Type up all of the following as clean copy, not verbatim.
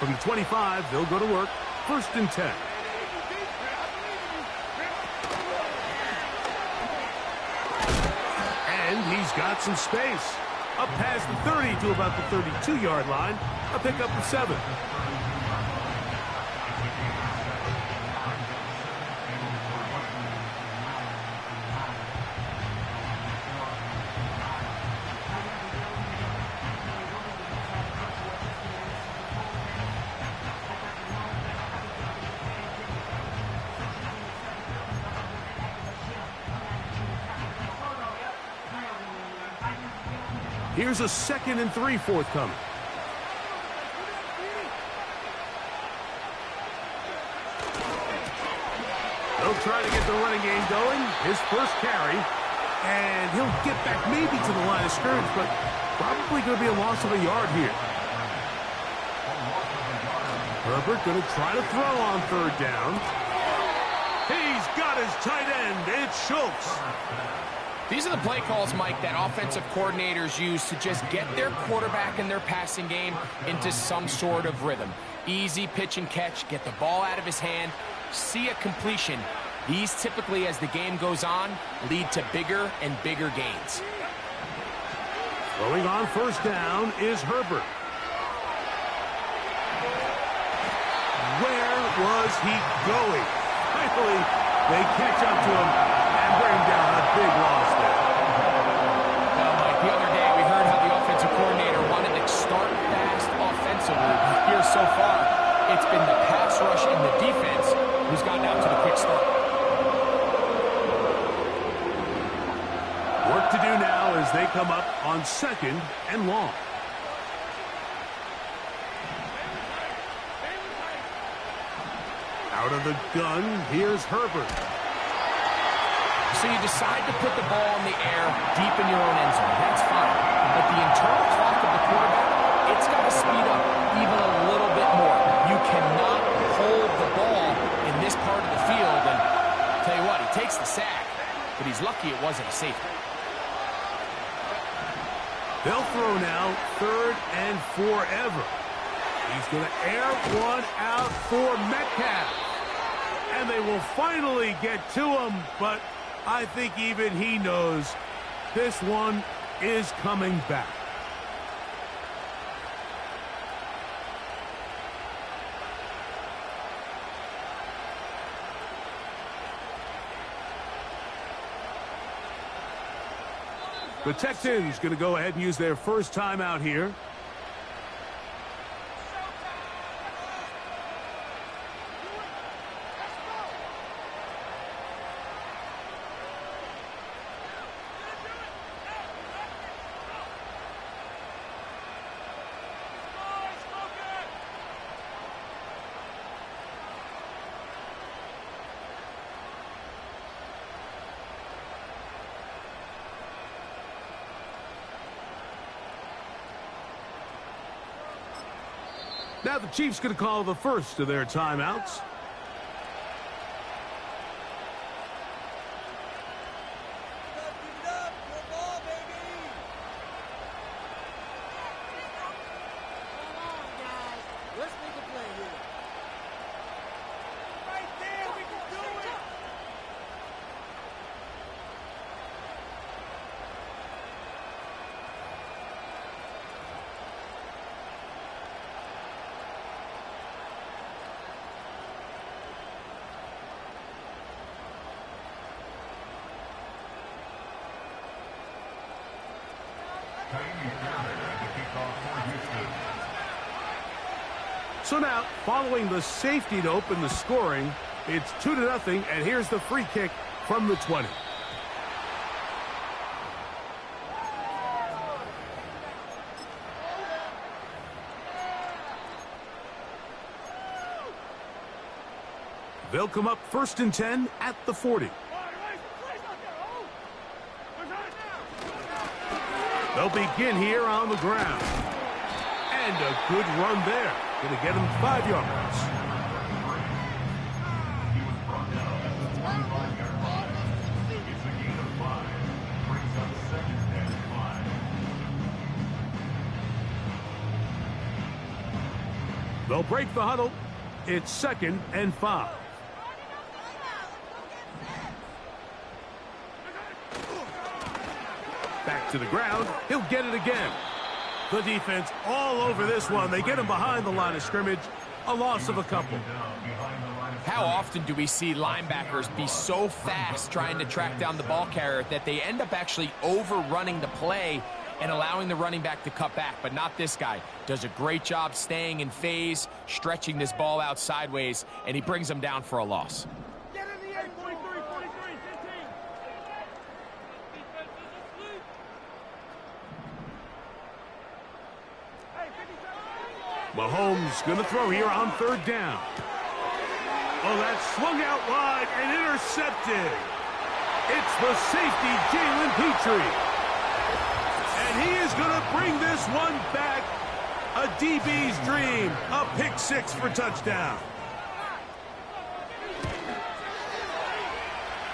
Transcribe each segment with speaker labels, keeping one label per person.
Speaker 1: From the 25, they'll go to work. 1st and 10. And he's got some space. Up past the 30 to about the 32-yard line. A pickup of 7. Here's a 2nd and 3 forthcoming. They'll try to get the running game going. His first carry. And he'll get back maybe to the line of scrimmage, but probably going to be a loss of a yard here. Herbert going to try to throw on 3rd down. He's got his tight end. It's Schultz.
Speaker 2: These are the play calls, Mike, that offensive coordinators use to just get their quarterback and their passing game into some sort of rhythm. Easy pitch and catch, get the ball out of his hand, see a completion. These typically, as the game goes on, lead to bigger and bigger gains.
Speaker 1: Throwing on 1st down is Herbert. Where was he going? Finally, they catch up to him and bring down a big loss there.
Speaker 2: Well, Mike, the other day we heard how the offensive coordinator wanted to start fast offensively. Here so far, it's been the pass rush and the defense who's gotten out to the quick start.
Speaker 1: Work to do now as they come up on 2nd and long. Out of the gun, here's Herbert.
Speaker 2: So you decide to put the ball in the air deep in your own end zone. That's fine. But the internal clock of the quarterback, it's got to speed up even a little bit more. You cannot hold the ball in this part of the field. And I'll tell you what, he takes the sack, but he's lucky it wasn't a safety.
Speaker 1: They'll throw now 3rd and forever. He's going to air one out for Metcalf. And they will finally get to him, but I think even he knows this one is coming back. The Texans going to go ahead and use their first timeout here. Now the Chiefs going to call the first of their timeouts. So now, following the safety to open the scoring, it's 2-0, and here's the free kick from the 20. They'll come up 1st and 10 at the 40. They'll begin here on the ground. And a good run there. Going to get him 5 yards. They'll break the huddle. It's 2nd and 5. Back to the ground. He'll get it again. The defense all over this one. They get him behind the line of scrimmage. A loss of a couple.
Speaker 2: How often do we see linebackers be so fast trying to track down the ball carrier that they end up actually overrunning the play and allowing the running back to cut back? But not this guy. Does a great job staying in phase, stretching this ball out sideways, and he brings them down for a loss.
Speaker 1: Mahomes going to throw here on 3rd down. Oh, that's swung out wide and intercepted. It's the safety, Jalen Petrie. And he is going to bring this one back. A DB's dream. A pick 6 for touchdown.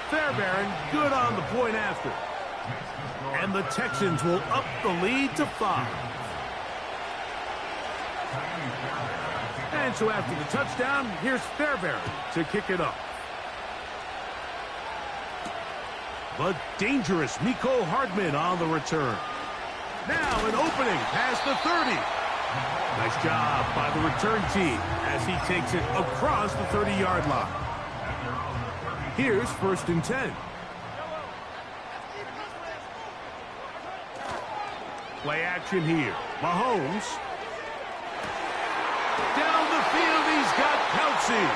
Speaker 1: Fairbairn good on the point after. And the Texans will up the lead to 5. And so after the touchdown, here's Fairbairn to kick it off. The dangerous Mecole Hardman on the return. Now an opening past the 30. Nice job by the return team as he takes it across the 30-yard line. Here's 1st and 10. Play action here. Mahomes. Down the field, he's got Kelsey.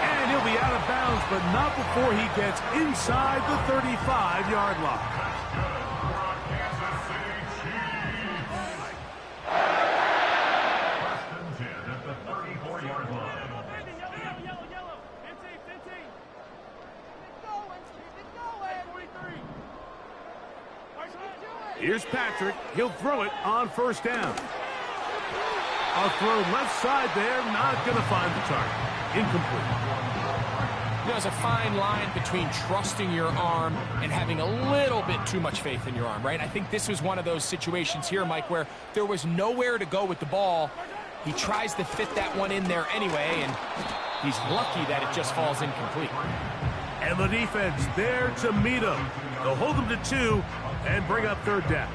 Speaker 1: And he'll be out of bounds, but not before he gets inside the 35-yard line. Here's Patrick. He'll throw it on 1st down. A throw left side there, not going to find the target. Incomplete.
Speaker 2: There's a fine line between trusting your arm and having a little bit too much faith in your arm, right? I think this was one of those situations here, Mike, where there was nowhere to go with the ball. He tries to fit that one in there anyway, and he's lucky that it just falls incomplete.
Speaker 1: And the defense there to meet him. They'll hold him to 2 and bring up 3rd down.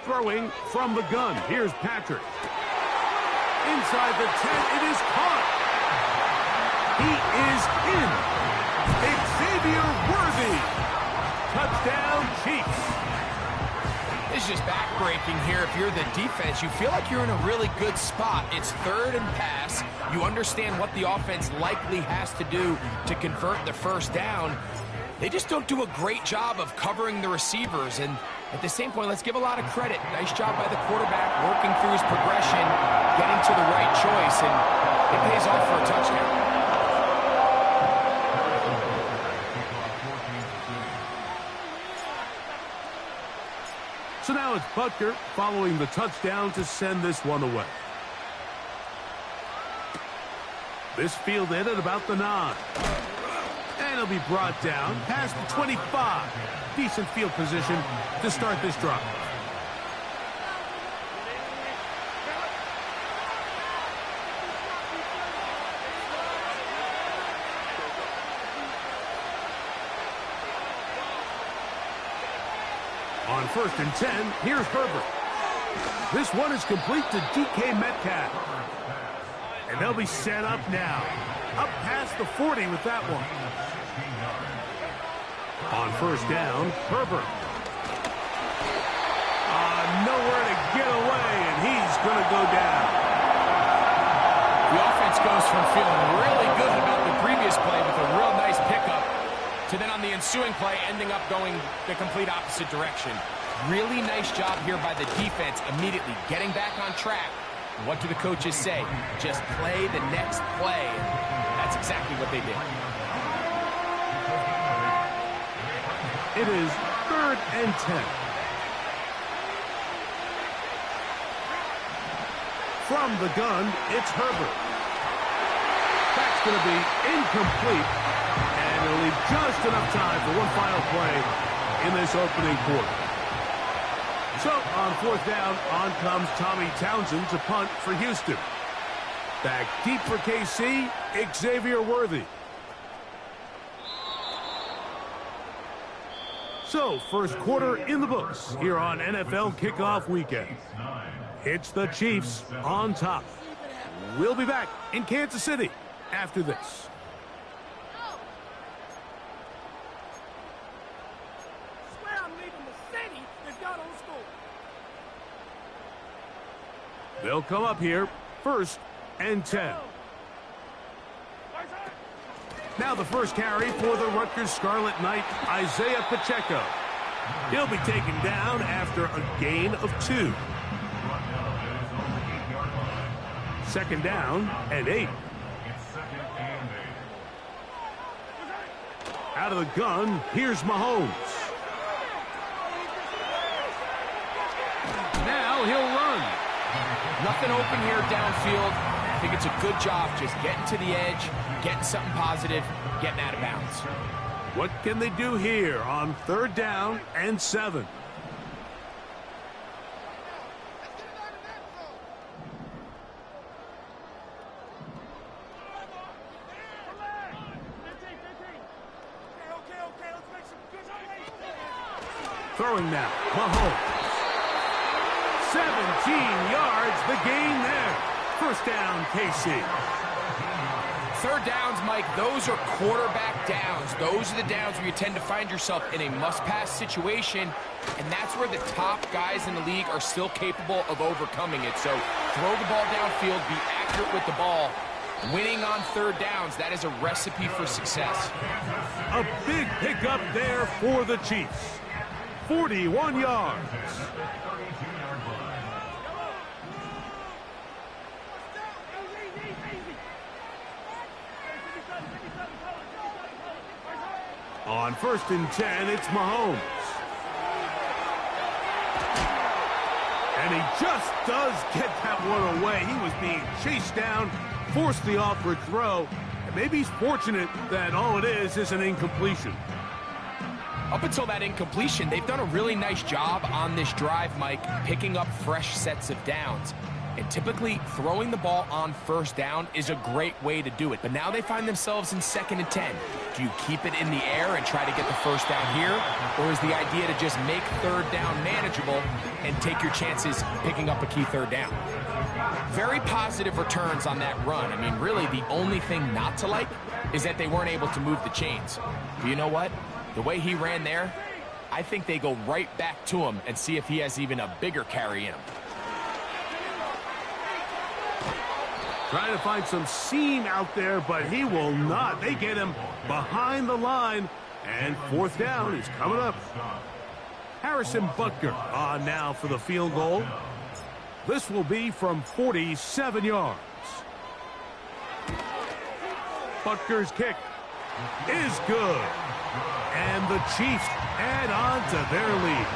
Speaker 1: Throwing from the gun. Here's Patrick. Inside the 10, it is caught. He is in. Xavier Worthy. Touchdown, Chiefs.
Speaker 2: This is just backbreaking here. If you're the defense, you feel like you're in a really good spot. It's 3rd and pass. You understand what the offense likely has to do to convert the 1st down. They just don't do a great job of covering the receivers. And at the same point, let's give a lot of credit. Nice job by the quarterback working through his progression, getting to the right choice, and it pays off for a touchdown.
Speaker 1: So now it's Butker following the touchdown to send this one away. This fielded at about the 9. And he'll be brought down past the 25. Decent field position to start this drive. On 1st and 10, here's Herbert. This one is complete to DK Metcalf. And they'll be set up now. Up past the 40 with that one. On 1st down, Herbert. Nowhere to get away, and he's going to go down.
Speaker 2: The offense goes from feeling really good about the previous play with a real nice pickup to then on the ensuing play ending up going the complete opposite direction. Really nice job here by the defense immediately getting back on track. And what do the coaches say? Just play the next play. And that's exactly what they did.
Speaker 1: It is 3rd and 10. From the gun, it's Herbert. That's going to be incomplete, and it'll leave just enough time for one final play in this opening quarter. So, on fourth down, on comes Tommy Townsend to punt for Houston. Back deep for KC, Xavier Worthy. So, first quarter in the books here on NFL Kickoff Weekend. It's the Chiefs on top. We'll be back in Kansas City after this. They'll come up here, 1st and 10. Now the first carry for the Rutgers Scarlet Knight, Isaiah Pacheco. He'll be taken down after a gain of 2. Second down and 8. Out of the gun, here's Mahomes. Now he'll run.
Speaker 2: Nothing open here downfield. I think it's a good job just getting to the edge, getting something positive, getting out of bounds.
Speaker 1: What can they do here on 3rd down and 7? Throwing now, Mahomes. 17 yards, the gain there. First down, KC.
Speaker 2: 3rd downs, Mike, those are quarterback downs. Those are the downs where you tend to find yourself in a must-pass situation, and that's where the top guys in the league are still capable of overcoming it. So throw the ball downfield, be accurate with the ball. Winning on 3rd downs, that is a recipe for success.
Speaker 1: A big pickup there for the Chiefs. 41 yards. On 1st and 10, it's Mahomes. And he just does get that one away. He was being chased down, forced the awkward throw, and maybe he's fortunate that all it is an incompletion.
Speaker 2: Up until that incompletion, they've done a really nice job on this drive, Mike, picking up fresh sets of downs. And typically, throwing the ball on 1st down is a great way to do it. But now they find themselves in 2nd and 10. Do you keep it in the air and try to get the 1st down here? Or is the idea to just make 3rd down manageable and take your chances picking up a key 3rd down? Very positive returns on that run. I mean, really, the only thing not to like is that they weren't able to move the chains. But you know what? The way he ran there, I think they go right back to him and see if he has even a bigger carry in him.
Speaker 1: Trying to find some seam out there, but he will not. They get him behind the line, and 4th down is coming up. Harrison Butker on now for the field goal. This will be from 47 yards. Butker's kick is good. And the Chiefs add on to their lead.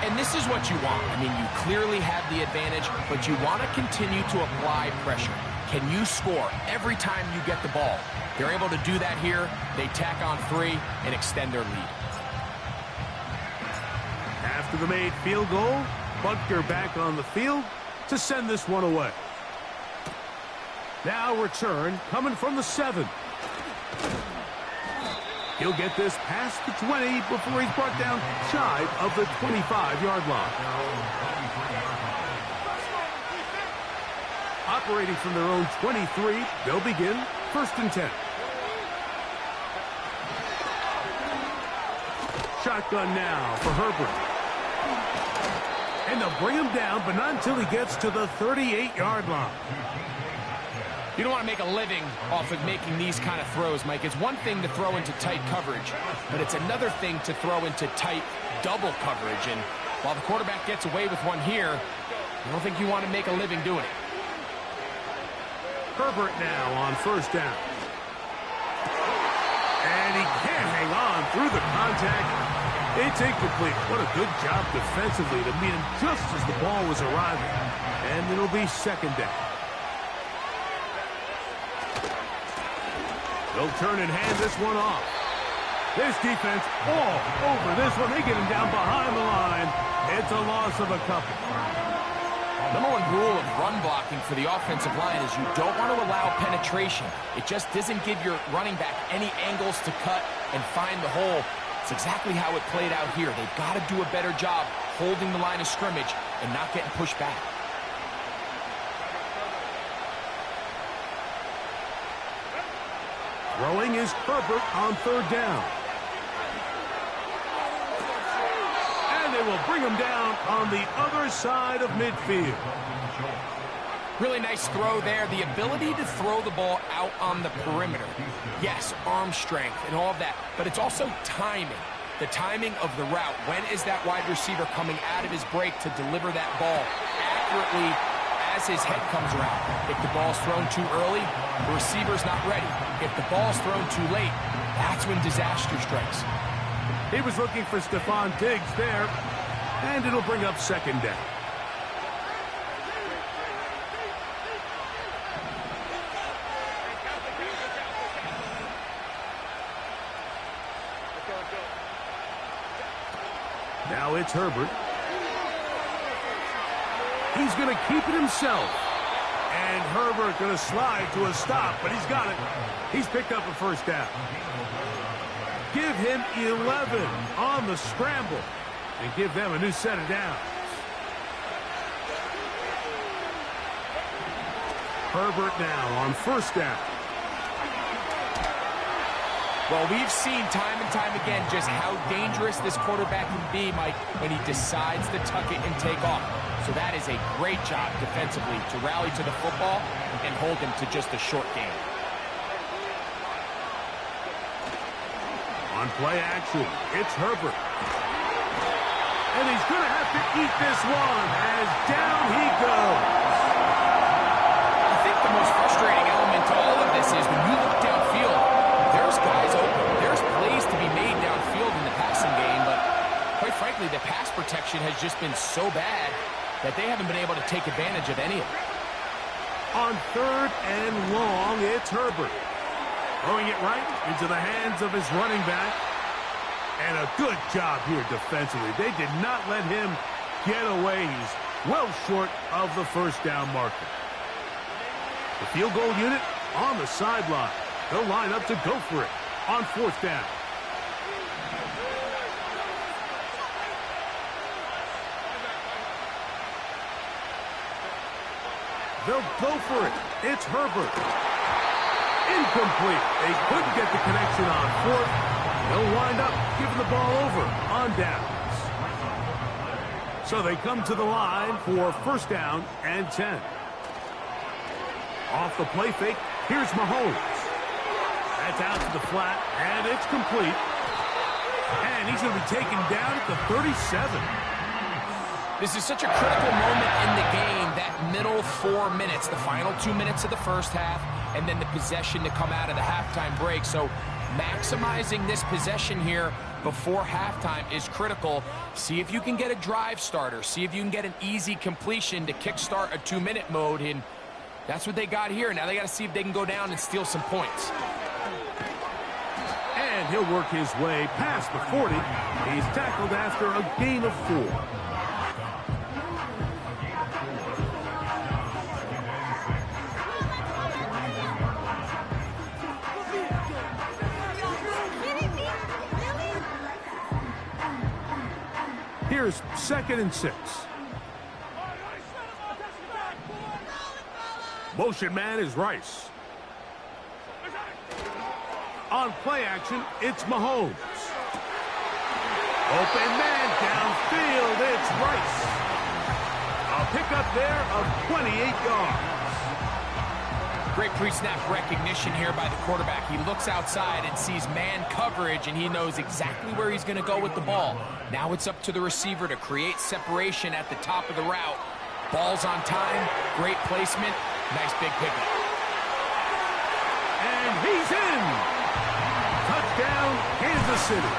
Speaker 2: And this is what you want. I mean, you clearly have the advantage, but you want to continue to apply pressure. Can you score every time you get the ball? They're able to do that here. They tack on 3 and extend their lead.
Speaker 1: After the made field goal, Butker back on the field to send this one away. Now return coming from the 7. He'll get this past the 20 before he's brought down shy of the 25-yard line. Operating from their own 23, they'll begin 1st and 10. Shotgun now for Herbert. And they'll bring him down, but not until he gets to the 38-yard line.
Speaker 2: You don't want to make a living off of making these kind of throws, Mike. It's one thing to throw into tight coverage, but it's another thing to throw into tight double coverage. And while the quarterback gets away with one here, I don't think you want to make a living doing it.
Speaker 1: Herbert now on 1st down. And he can't hang on through the contact. It's incomplete. What a good job defensively to meet him just as the ball was arriving. And it'll be 2nd down. They'll turn and hand this one off. This defense all over this one. They get him down behind the line. It's a loss of a couple.
Speaker 2: Number one rule of run blocking for the offensive line is you don't want to allow penetration. It just doesn't give your running back any angles to cut and find the hole. It's exactly how it played out here. They've got to do a better job holding the line of scrimmage and not getting pushed back.
Speaker 1: Throwing is Herbert on third down. And they will bring him down on the other side of midfield.
Speaker 2: Really nice throw there. The ability to throw the ball out on the perimeter. Yes, arm strength and all of that, but it's also timing. The timing of the route. When is that wide receiver coming out of his break to deliver that ball accurately as his head comes around? If the ball's thrown too early, the receiver's not ready. If the ball's thrown too late, that's when disaster strikes.
Speaker 1: He was looking for Stephon Diggs there, and it'll bring up second down. Now it's Herbert. He's going to keep it himself. And Herbert going to slide to a stop, but he's got it. He's picked up a first down. Give him 11 on the scramble and give them a new set of downs. Herbert now on first down.
Speaker 2: Well, we've seen time and time again just how dangerous this quarterback can be, Mike, when he decides to tuck it and take off. So that is a great job defensively to rally to the football and hold him to just a short game.
Speaker 1: On play action, it's Herbert. And he's going to have to eat this one as down he goes.
Speaker 2: I think the most frustrating element to all of this is when you look downfield, there's guys open. There's plays to be made downfield in the passing game, but quite frankly, the pass protection has just been so bad that they haven't been able to take advantage of any of it.
Speaker 1: On third and long, it's Herbert. Throwing it right into the hands of his running back. And a good job here defensively. They did not let him get away. He's well short of the first down marker. The field goal unit on the sideline. They'll line up to go for it on fourth down. They'll go for it. It's Herbert. Incomplete. They couldn't get the connection on fourth. They'll wind up giving the ball over on downs. So they come to the line for first down and 10. Off the play fake, here's Mahomes. That's out to the flat, and it's complete. And he's going to be taken down at the 37.
Speaker 2: This is such a critical moment in the game, that middle 4 minutes, the final 2 minutes of the first half, and then the possession to come out of the halftime break. So maximizing this possession here before halftime is critical. See if you can get a drive starter. See if you can get an easy completion to kickstart a 2-minute mode, and that's what they got here. Now they got to see if they can go down and steal some points.
Speaker 1: And he'll work his way past the 40. He's tackled after a gain of 4. Here's second and 6. Motion man is Rice. On play action, it's Mahomes. Open man downfield, it's Rice. A pickup there of 28 yards.
Speaker 2: Great pre-snap recognition here by the quarterback. He looks outside and sees man coverage, and he knows exactly where he's going to go with the ball. Now it's up to the receiver to create separation at the top of the route. Ball's on time, great placement, nice big pickup.
Speaker 1: And he's in. Touchdown, Kansas City.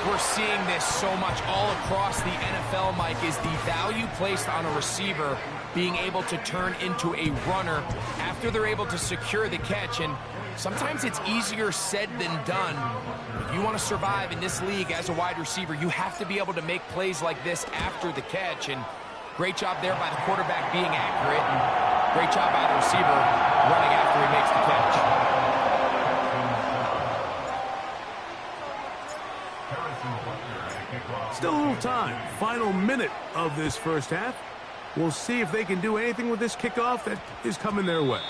Speaker 2: We're seeing this so much all across the NFL, Mike, is the value placed on a receiver being able to turn into a runner after they're able to secure the catch. And Sometimes it's easier said than done. If you want to survive in this league as a wide receiver, you have to be able to make plays like this after the catch. And great job there by the quarterback being accurate. And great job by the receiver running after he makes the catch.
Speaker 1: Still a little time. Final minute of this first half. We'll see if they can do anything with this kickoff that is coming their way.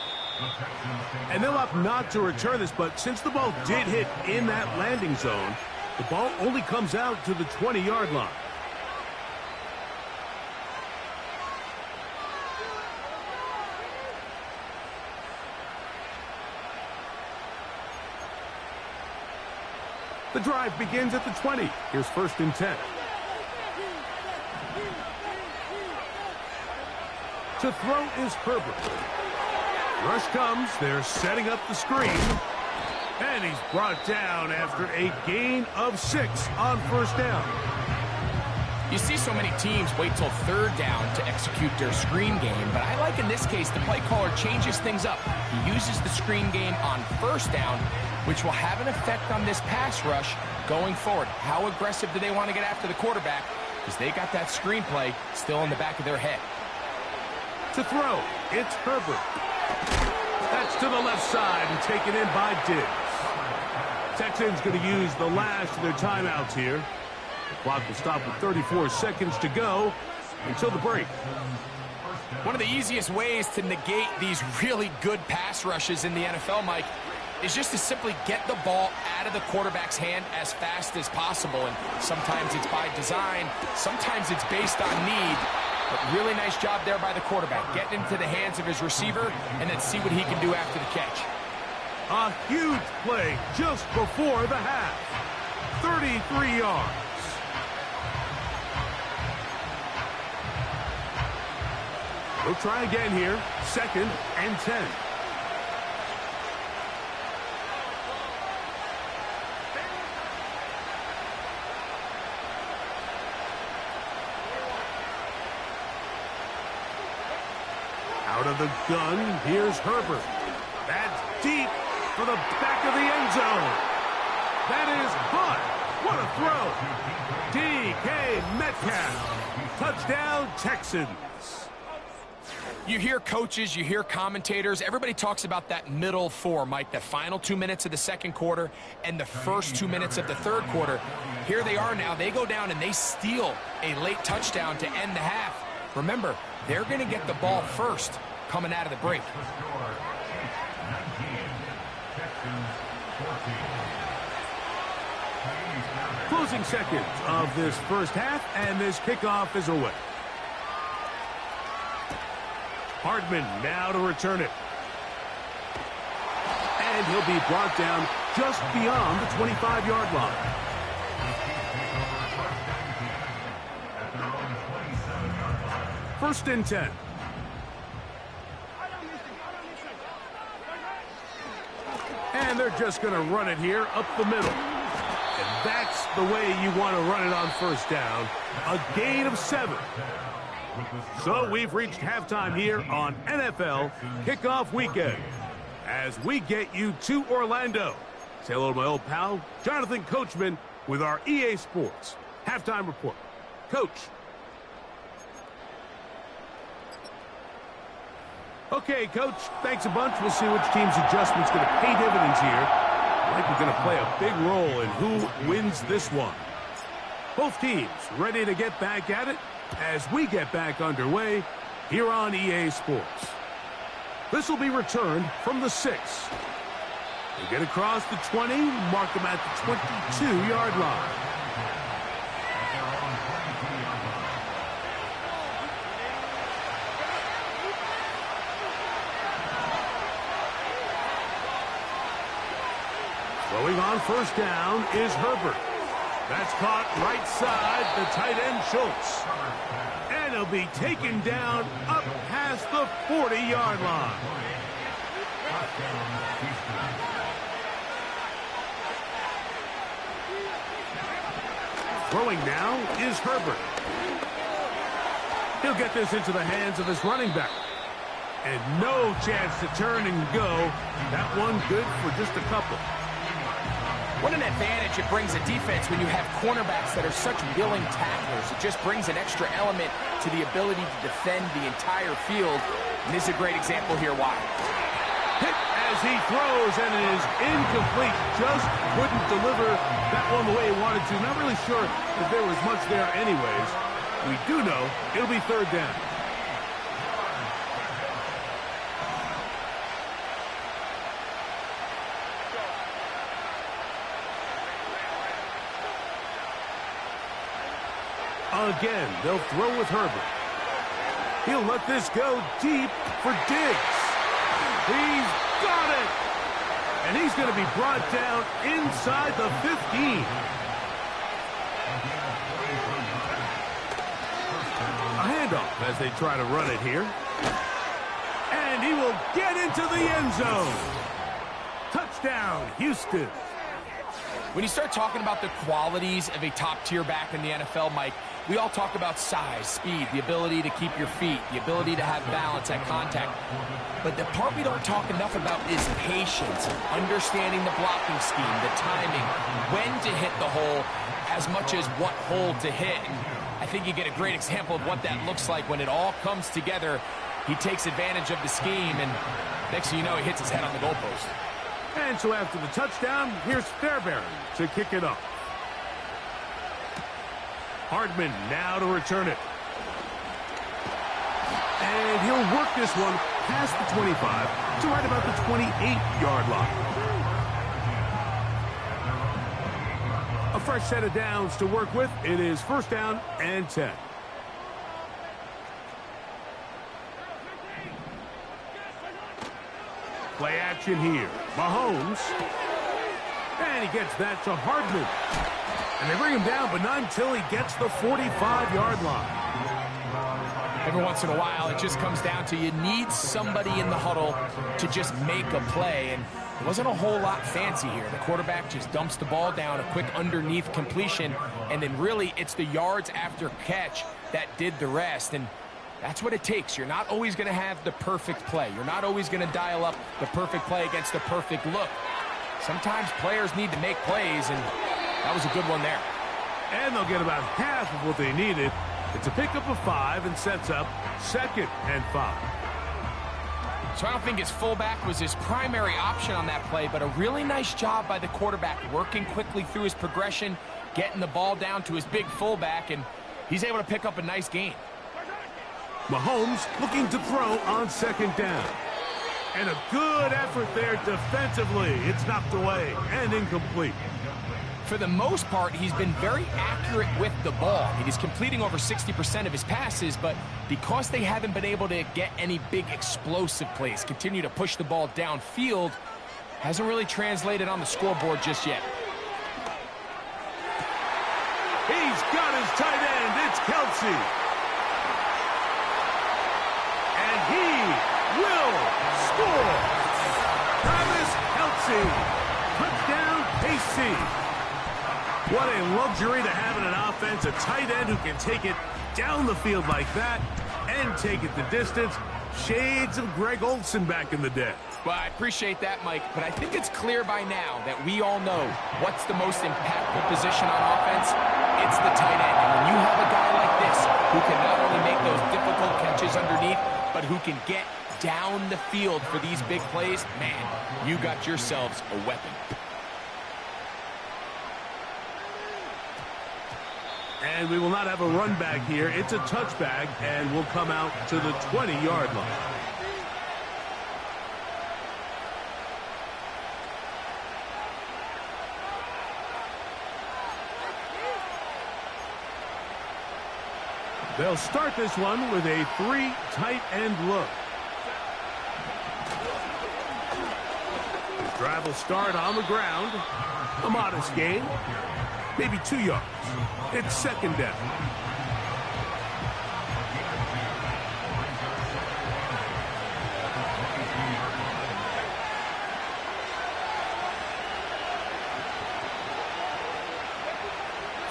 Speaker 1: And they'll opt not to return this, but since the ball did hit in that landing zone, the ball only comes out to the 20-yard line. The drive begins at the 20. Here's 1st and 10. To throw is Herbert. Rush comes. They're setting up the screen. And he's brought down after a gain of 6 on 1st down.
Speaker 2: You see so many teams wait till 3rd down to execute their screen game, but I like in this case the play caller changes things up. He uses the screen game on 1st down, which will have an effect on this pass rush going forward. How aggressive do they want to get after the quarterback? Because they got that screen play still in the back of their head.
Speaker 1: To throw, it's Herbert. That's to the left side and taken in by Diggs. Texans going to use the last of their timeouts here. The clock will stop with 34 seconds to go until the break.
Speaker 2: One of the easiest ways to negate these really good pass rushes in the NFL, Mike, is just to simply get the ball out of the quarterback's hand as fast as possible. And sometimes it's by design, sometimes it's based on need. But really nice job there by the quarterback, getting into the hands of his receiver and then see what he can do after the catch.
Speaker 1: A huge play just before the half. 33 yards. We'll try again here. 2nd and 10. Out of the gun, here's Herbert. That's deep for the back of the end zone. That is hot. What a throw. DK Metcalf. Touchdown, Texans.
Speaker 2: You hear coaches, you hear commentators, everybody talks about that middle 4, Mike, the final 2 minutes of the 2nd quarter and the first 2 minutes of the 3rd quarter. Here they are now. They go down and they steal a late touchdown to end the half. Remember, they're going to get the ball first coming out of the break.
Speaker 1: Closing seconds of this first half, and this kickoff is away. Hardman now to return it. And he'll be brought down just beyond the 25-yard line. First and 10. And they're just going to run it here up the middle. And that's the way you want to run it on 1st down. A gain of 7. So we've reached halftime here on NFL Kickoff Weekend. As we get you to Orlando. Say hello to my old pal, Jonathan Coachman, with our EA Sports Halftime Report. Coach. Okay, Coach, thanks a bunch. We'll see which team's adjustment's going to pay dividends here. I think we're going to play a big role in who wins this one. Both teams ready to get back at it as we get back underway here on EA Sports. This will be returned from the 6. They get across the 20, mark them at the 22-yard line. Throwing on 1st down is Herbert. That's caught right side, the tight end Schultz. And he'll be taken down up past the 40-yard line. Throwing now is Herbert. He'll get this into the hands of his running back. And no chance to turn and go. That one good for just a couple.
Speaker 2: What an advantage it brings a defense when you have cornerbacks that are such willing tacklers. It just brings an extra element to the ability to defend the entire field. And this is a great example here why.
Speaker 1: Hit as he throws, and it is incomplete. Just couldn't deliver that one the way he wanted to. Not really sure if there was much there anyways. We do know it'll be third down. Again, they'll throw with Herbert. He'll let this go deep for Diggs. He's got it! And he's going to be brought down inside the 15. A handoff as they try to run it here. And he will get into the end zone. Touchdown, Houston.
Speaker 2: When you start talking about the qualities of a top-tier back in the NFL, Mike, we all talk about size, speed, the ability to keep your feet, the ability to have balance at contact. But the part we don't talk enough about is patience, understanding the blocking scheme, the timing, when to hit the hole, as much as what hole to hit. And I think you get a great example of what that looks like when it all comes together. He takes advantage of the scheme, and next thing you know, he hits his head on the goalpost.
Speaker 1: And so after the touchdown, here's Fairbairn to kick it off. Hardman now to return it. And he'll work this one past the 25 to right about the 28-yard line. A fresh set of downs to work with. It is first down and 10. Play action here. Mahomes. And he gets that to Hardman. And they bring him down, but not until he gets the 45-yard line.
Speaker 2: Every once in a while, it just comes down to you need somebody in the huddle to just make a play. And it wasn't a whole lot fancy here. The quarterback just dumps the ball down, a quick underneath completion, and then really it's the yards after catch that did the rest. And that's what it takes. You're not always going to have the perfect play. You're not always going to dial up the perfect play against the perfect look. Sometimes players need to make plays, and that was a good one there.
Speaker 1: And they'll get about half of what they needed. It's a pickup of 5 and sets up second and 5.
Speaker 2: So I don't think his fullback was his primary option on that play, but a really nice job by the quarterback working quickly through his progression, getting the ball down to his big fullback, and he's able to pick up a nice gain.
Speaker 1: Mahomes looking to throw on second down. And a good effort there defensively. It's knocked away and incomplete.
Speaker 2: For the most part, he's been very accurate with the ball. He's completing over 60% of his passes, but because they haven't been able to get any big explosive plays, continue to push the ball downfield, hasn't really translated on the scoreboard just yet.
Speaker 1: He's got his tight end. It's Kelsey. And he will score. Travis Kelsey. Touchdown, KC. What a luxury to have in an offense, a tight end who can take it down the field like that and take it the distance. Shades of Greg Olsen back in the day.
Speaker 2: Well, I appreciate that, Mike, but I think it's clear by now that we all know what's the most impactful position on offense. It's the tight end. And when you have a guy like this who can not only make those difficult catches underneath, but who can get down the field for these big plays, man, you got yourselves a weapon.
Speaker 1: And we will not have a run back here. It's a touchback, and we'll come out to the 20-yard line. They'll start this one with a 3 tight end look. This drive will start on the ground. A modest gain. Maybe 2 yards. It's second down.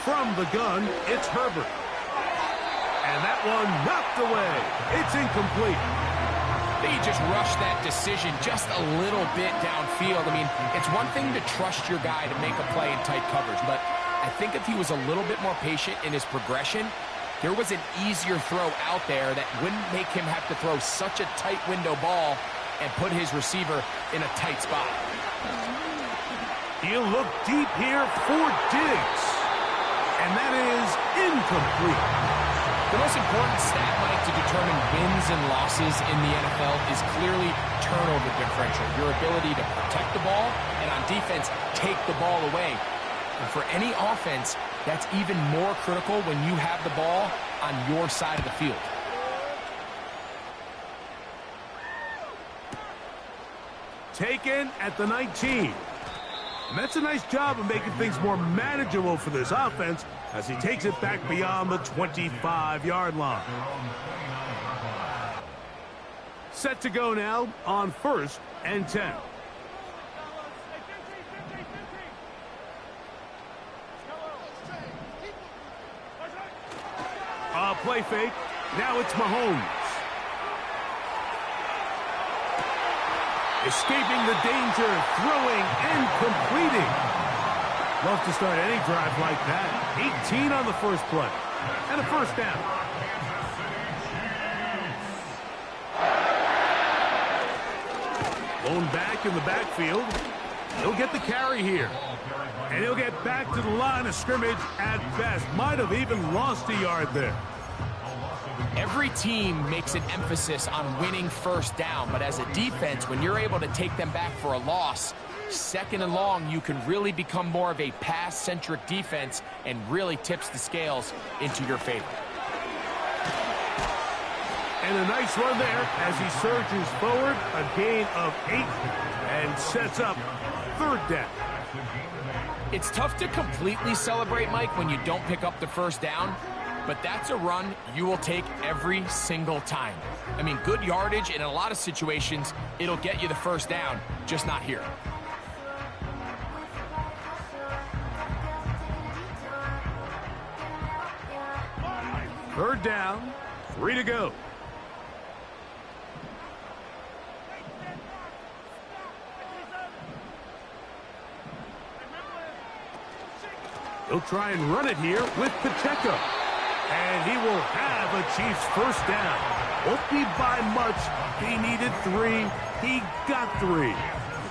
Speaker 1: From the gun, it's Herbert. And that one knocked away. It's incomplete.
Speaker 2: I think he just rushed that decision just a little bit downfield. I mean, it's one thing to trust your guy to make a play in tight coverage, but I think if he was a little bit more patient in his progression, there was an easier throw out there that wouldn't make him have to throw such a tight window ball and put his receiver in a tight spot.
Speaker 1: He'll look deep here for Diggs. And that is incomplete.
Speaker 2: The most important stat, Mike, to determine wins and losses in the NFL is clearly turnover differential, your ability to protect the ball and on defense, take the ball away. And for any offense, that's even more critical when you have the ball on your side of the field.
Speaker 1: Taken at the 19. And that's a nice job of making things more manageable for this offense as he takes it back beyond the 25-yard line. Set to go now on 1st and 10. Play fake. Now it's Mahomes. Escaping the danger, throwing and completing. Love to start any drive like that. 18 on the first play. And a first down. Blown back in the backfield. He'll get the carry here. And he'll get back to the line of scrimmage at best. Might have even lost a yard there.
Speaker 2: Every team makes an emphasis on winning first down, but as a defense, when you're able to take them back for a loss, second and long, you can really become more of a pass-centric defense and really tips the scales into your favor.
Speaker 1: And a nice run there as he surges forward, a gain of 8, and sets up 3rd down.
Speaker 2: It's tough to completely celebrate, Mike, when you don't pick up the first down. But that's a run you will take every single time. I mean, good yardage, and in a lot of situations, it'll get you the first down, just not here.
Speaker 1: Third down, 3 to go. He'll try and run it here with Pacheco. And he will have a Chiefs first down. Won't be by much. He needed 3. He got 3.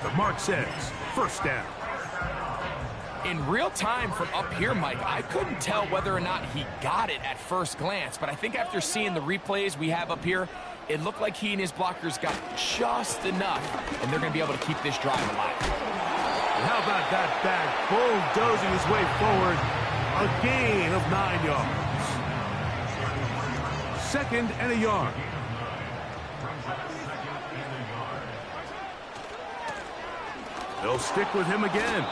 Speaker 1: The mark says first down.
Speaker 2: In real time from up here, Mike, I couldn't tell whether or not he got it at first glance. But I think after seeing the replays we have up here, it looked like he and his blockers got just enough. And they're going to be able to keep this drive alive.
Speaker 1: And how about that back bulldozing his way forward? A gain of 9 yards. 2nd and a yard. They'll stick with him again.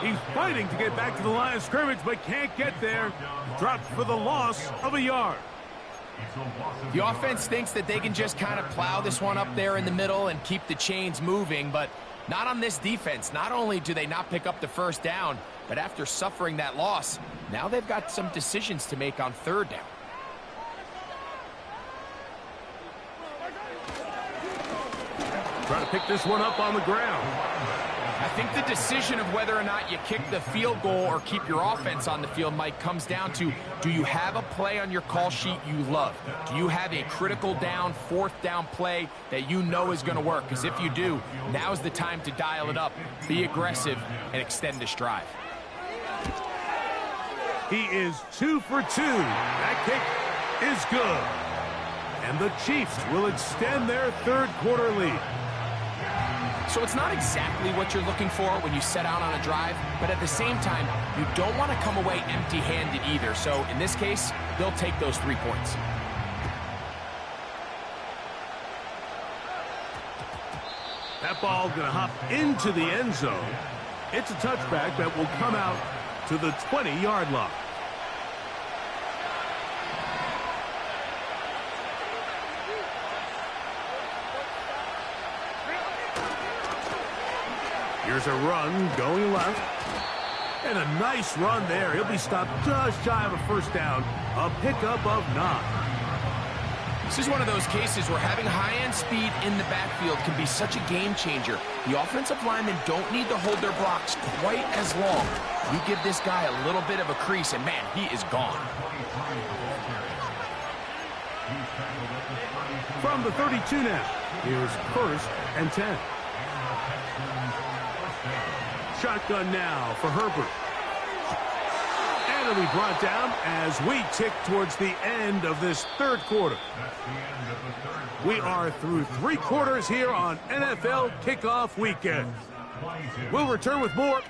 Speaker 1: He's fighting to get back to the line of scrimmage, but can't get there. Dropped for the loss of a yard.
Speaker 2: The offense thinks that they can just kind of plow this one up there in the middle and keep the chains moving, but not on this defense. Not only do they not pick up the first down, but after suffering that loss, now they've got some decisions to make on 3rd down.
Speaker 1: Trying to pick this one up on the ground.
Speaker 2: I think the decision of whether or not you kick the field goal or keep your offense on the field, Mike, comes down to, do you have a play on your call sheet you love? Do you have a critical down, 4th down play that you know is going to work? Because if you do, now's the time to dial it up, be aggressive, and extend this drive.
Speaker 1: He is 2 for 2. That kick is good. And the Chiefs will extend their 3rd quarter lead.
Speaker 2: So it's not exactly what you're looking for when you set out on a drive, but at the same time, you don't want to come away empty-handed either. So in this case, they'll take those 3 points.
Speaker 1: That ball going to hop into the end zone. It's a touchback that will come out to the 20-yard line. Here's a run going left. And a nice run there. He'll be stopped just shy of a first down. A pickup of 9.
Speaker 2: This is one of those cases where having high-end speed in the backfield can be such a game changer. The offensive linemen don't need to hold their blocks quite as long. You give this guy a little bit of a crease, and man, he is gone.
Speaker 1: From the 32 now, here's 1st and 10. Shotgun now for Herbert. And it'll be brought down as we tick towards the end of this third quarter. We are through 3 quarters here on NFL Kickoff Weekend. We'll return with more.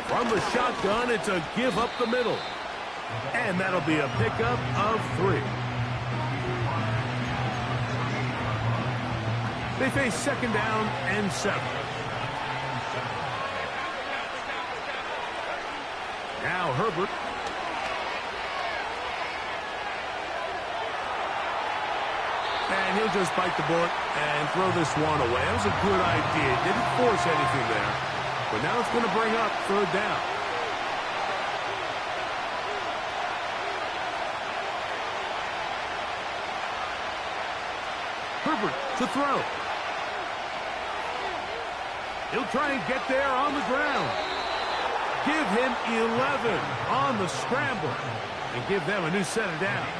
Speaker 1: From the shotgun, it's a give up the middle. And that'll be a pickup of 3. They face 2nd down and 7. Now Herbert. And he'll just bite the bullet and throw this one away. That was a good idea. Didn't force anything there. But now it's going to bring up 3rd down. Herbert to throw. He'll try and get there on the ground. Give him 11 on the scramble and give them a new set of downs.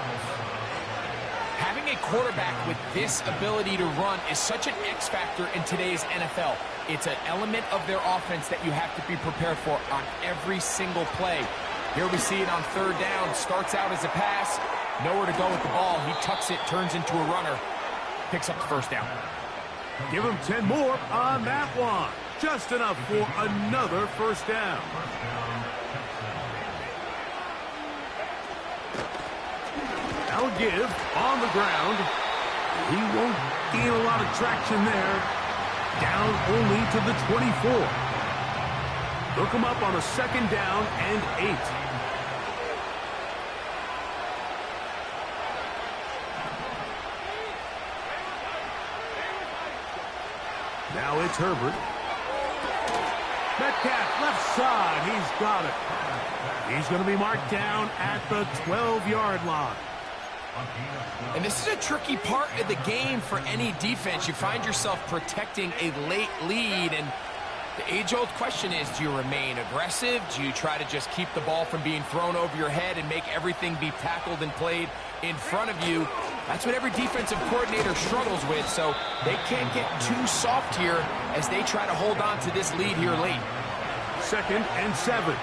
Speaker 2: Having a quarterback with this ability to run is such an X factor in today's NFL. It's an element of their offense that you have to be prepared for on every single play. Here we see it on 3rd down. Starts out as a pass. Nowhere to go with the ball. He tucks it, turns into a runner. Picks up the 1st down.
Speaker 1: Give him 10 more on that one. Just enough for another 1st down. Now give on the ground. He won't gain a lot of traction there. Down only to the 24. They'll come up on a 2nd down and 8. Now it's Herbert. Metcalf, left side. He's got it. He's going to be marked down at the 12-yard line.
Speaker 2: And this is a tricky part of the game for any defense. You find yourself protecting a late lead, and the age-old question is, do you remain aggressive? Do you try to just keep the ball from being thrown over your head and make everything be tackled and played in front of you? That's what every defensive coordinator struggles with, so they can't get too soft here as they try to hold on to this lead here late.
Speaker 1: 2nd and 7.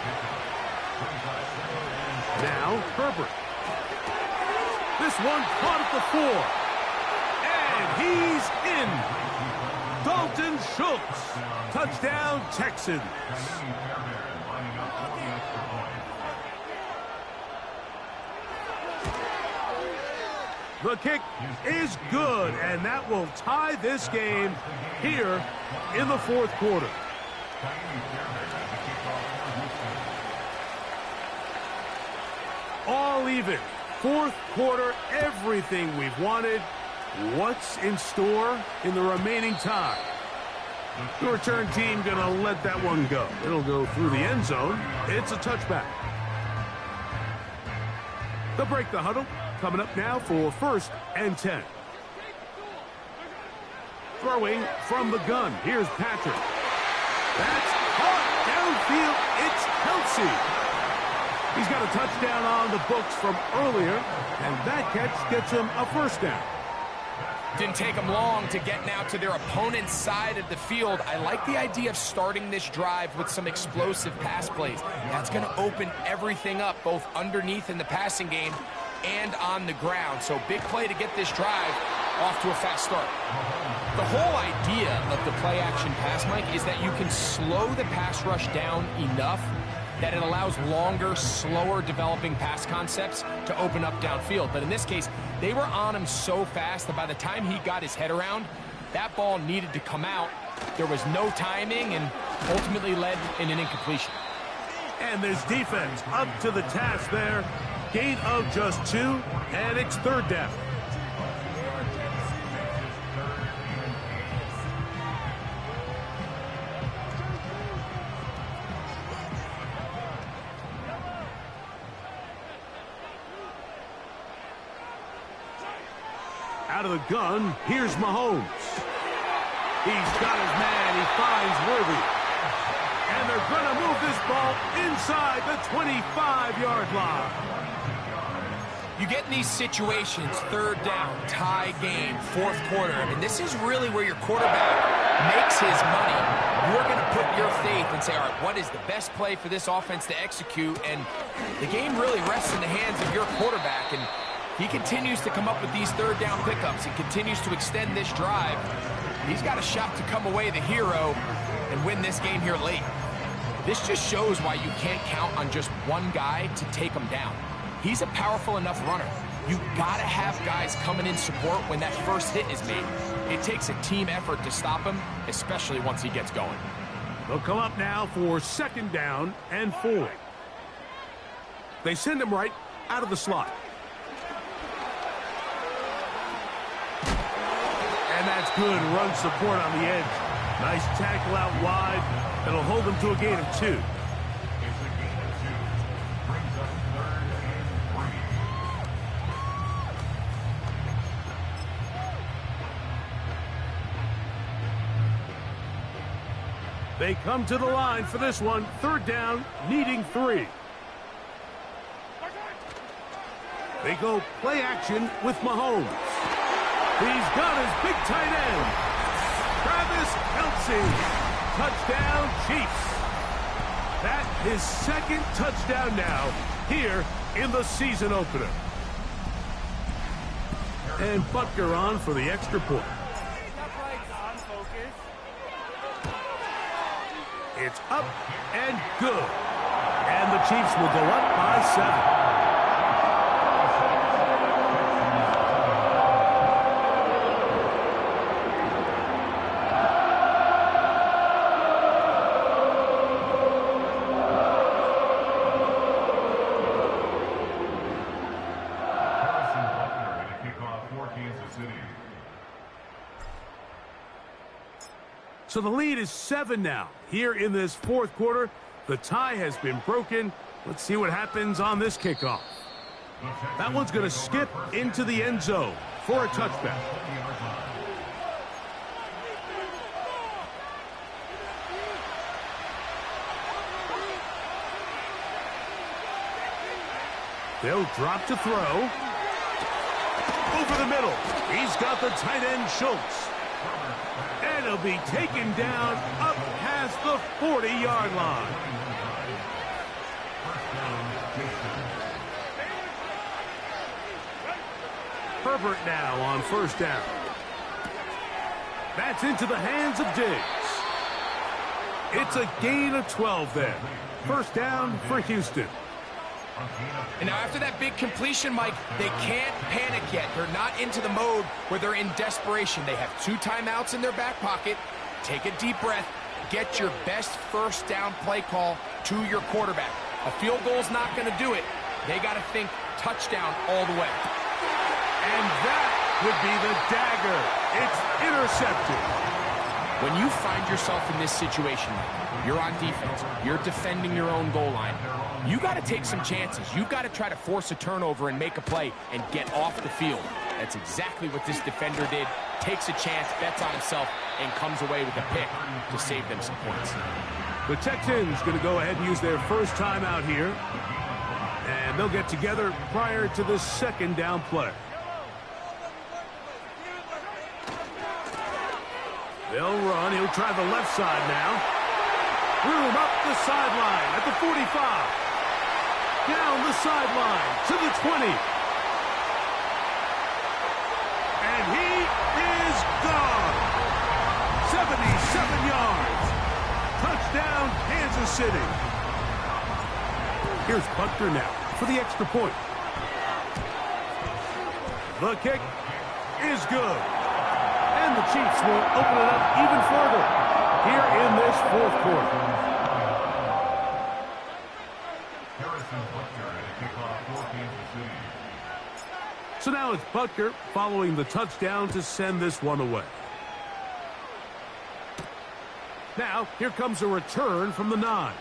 Speaker 1: Now Herbert. This one caught at the 4. And he's in. Dalton Schultz. Touchdown, Texans. The kick is good, and that will tie this game here in the 4th quarter. All even. 4th quarter, everything we've wanted. What's in store in the remaining time? The return team going to let that one go. It'll go through the end zone. It's a touchback. They'll break the huddle. Coming up now for 1st and 10. Throwing from the gun. Here's Patrick. That's caught downfield. It's Kelsey. He's got a touchdown on the books from earlier, and that catch gets him a 1st down.
Speaker 2: Didn't take them long to get now to their opponent's side of the field. I like the idea of starting this drive with some explosive pass plays. That's going to open everything up, both underneath in the passing game and on the ground. So big play to get this drive off to a fast start. The whole idea of the play-action pass, Mike, is that you can slow the pass rush down enough that it allows longer, slower developing pass concepts to open up downfield. But in this case, they were on him so fast that by the time he got his head around, that ball needed to come out. There was no timing and ultimately led in an incompletion.
Speaker 1: And this defense up to the task there. Gain of just 2, and it's third down. Out of the gun, here's Mahomes. He's got his man. He finds Worthy. And they're going to move this ball inside the 25-yard line.
Speaker 2: You get in these situations, third down, tie game, fourth quarter. I mean, this is really where your quarterback makes his money. You're going to put your faith and say, all right, what is the best play for this offense to execute? And the game really rests in the hands of your quarterback. And he continues to come up with these third down pickups. He continues to extend this drive. He's got a shot to come away the hero and win this game here late. This just shows why you can't count on just one guy to take him down. He's a powerful enough runner. You gotta have guys coming in support when that first hit is made. It takes a team effort to stop him, especially once he gets going.
Speaker 1: They'll come up now for second down and 4. They send him right out of the slot. And that's good run support on the edge. Nice tackle out wide. That'll hold them to a gain of 2. They come to the line for this one. Third down, needing 3. They go play action with Mahomes. He's got his big tight end. Travis Kelce. Touchdown, Chiefs. That is second touchdown now here in the season opener. And Butker on for the extra point. It's up and good. And the Chiefs will go up by 7. So the lead is 7 now. Here in this fourth quarter, the tie has been broken. Let's see what happens on this kickoff. That one's going to skip into the end zone for a touchback. They'll drop to throw. Over the middle. He's got the tight end, Schultz. And he'll be taken down up past the 40-yard line. Herbert now on first down. That's into the hands of Diggs. It's a gain of 12 there. First down for Houston.
Speaker 2: And now after that big completion, Mike, they can't panic yet. They're not into the mode where they're in desperation. They have 2 timeouts in their back pocket. Take a deep breath. Get your best first down play call to your quarterback. A field goal's not going to do it. They got to think touchdown all the way.
Speaker 1: And that would be the dagger. It's intercepted.
Speaker 2: When you find yourself in this situation, Mike, you're on defense. You're defending your own goal line. You got to take some chances. You've got to try to force a turnover and make a play and get off the field. That's exactly what this defender did. Takes a chance, bets on himself, and comes away with a pick to save them some points.
Speaker 1: The Texans going to go ahead and use their first time out here. And they'll get together prior to the second down play. They'll run. He'll try the left side now. Room up the sideline at the 45. Down the sideline to the 20. And he is gone. 77 yards. Touchdown, Kansas City. Here's Butker now for the extra point. The kick is good. And the Chiefs will open it up even further here in this fourth quarter. So now it's Butker following the touchdown to send this one away. Now, here comes a return from the 9.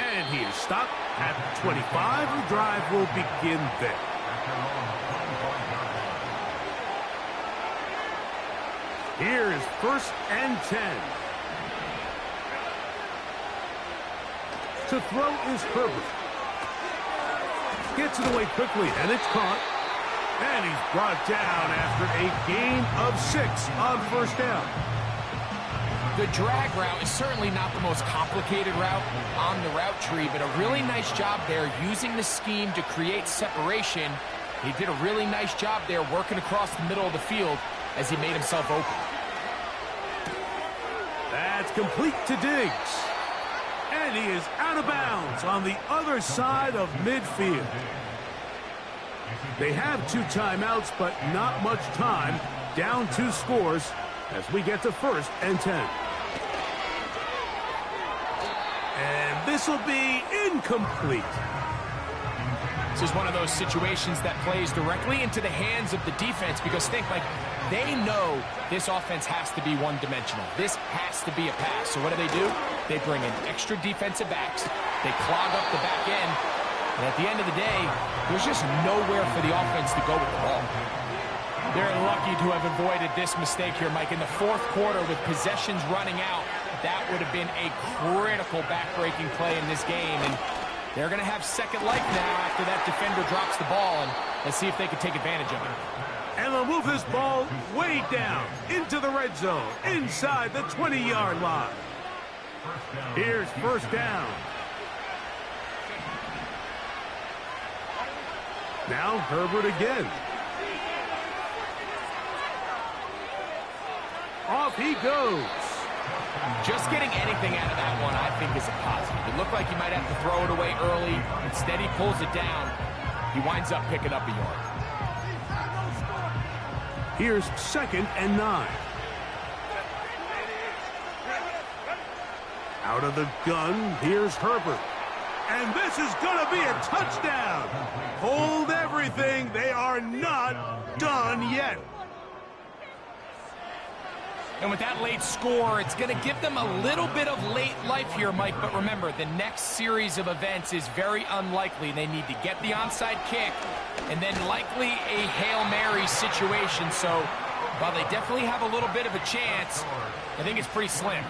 Speaker 1: And he is stopped at the 25. The drive will begin there. Here is 1st and 10. To throw is Herbert. Gets it away quickly, and it's caught. And he's brought down after a gain of 6 on 1st down.
Speaker 2: The drag route is certainly not the most complicated route on the route tree, but a really nice job there using the scheme to create separation. He did a really nice job there working across the middle of the field as he made himself open.
Speaker 1: That's complete to Diggs. And he is out of bounds on the other side of midfield. They have 2 timeouts, but not much time. Down 2 scores as we get to 1st and 10. And this will be incomplete.
Speaker 2: This is one of those situations that plays directly into the hands of the defense because think, like, they know this offense has to be one-dimensional. This has to be a pass. So what do? They bring in extra defensive backs. They clog up the back end. And at the end of the day, there's just nowhere for the offense to go with the ball. They're lucky to have avoided this mistake here, Mike. In the 4th quarter with possessions running out, that would have been a critical back-breaking play in this game. And they're going to have second life now after that defender drops the ball. And let's see if they can take advantage of it.
Speaker 1: And they'll move this ball way down into the red zone, inside the 20-yard line. Here's 1st down. Now Herbert again. Off he goes.
Speaker 2: Just getting anything out of that one, I think, is a positive. It looked like he might have to throw it away early. Instead, he pulls it down. He winds up picking up a yard.
Speaker 1: Here's 2nd and 9. Out of the gun, here's Herbert. And this is going to be a touchdown. Hold everything. They are not done yet.
Speaker 2: And with that late score, it's going to give them a little bit of late life here, Mike. But remember, the next series of events is very unlikely. They need to get the onside kick and then likely a Hail Mary situation. So while they definitely have a little bit of a chance, I think it's pretty slim.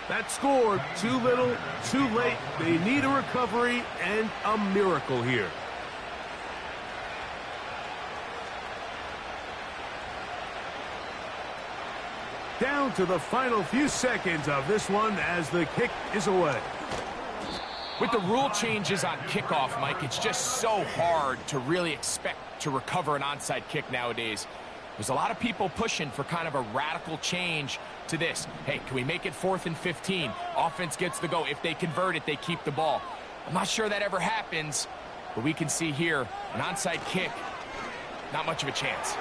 Speaker 1: That score, too little, too late. They need a recovery and a miracle here. Down to the final few seconds of this one as the kick is away.
Speaker 2: With the rule changes on kickoff, Mike, it's just so hard to really expect to recover an onside kick nowadays. There's a lot of people pushing for kind of a radical change to this. Hey, can we make it 4th and 15? Offense gets the go. If they convert it, they keep the ball. I'm not sure that ever happens, but we can see here an onside kick, not much of a chance.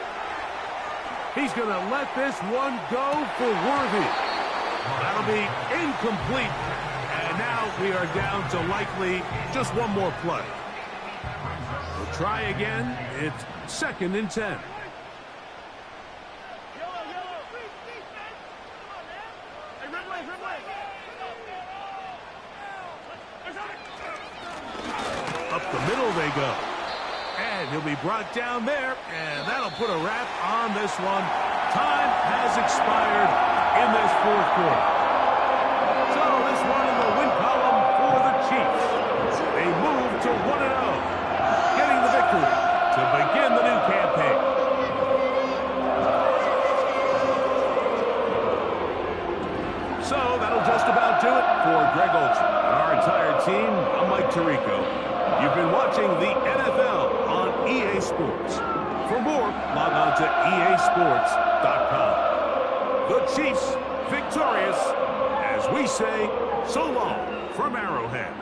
Speaker 1: He's going to let this one go for Worthy. That'll be incomplete. And now we are down to likely just one more play. We'll try again. It's 2nd and 10. Up the middle they go. And he'll be brought down there, and that'll put a wrap on this one. Time has expired in this 4th quarter. So this one in the win column for the Chiefs. They move to 1-0, getting the victory to begin the new campaign. So that'll just about do it for Greg Olson and our entire team. I'm Mike Tirico. You've been watching the NFL on EA Sports. For more, log on to easports.com. The Chiefs victorious as we say so long from Arrowhead.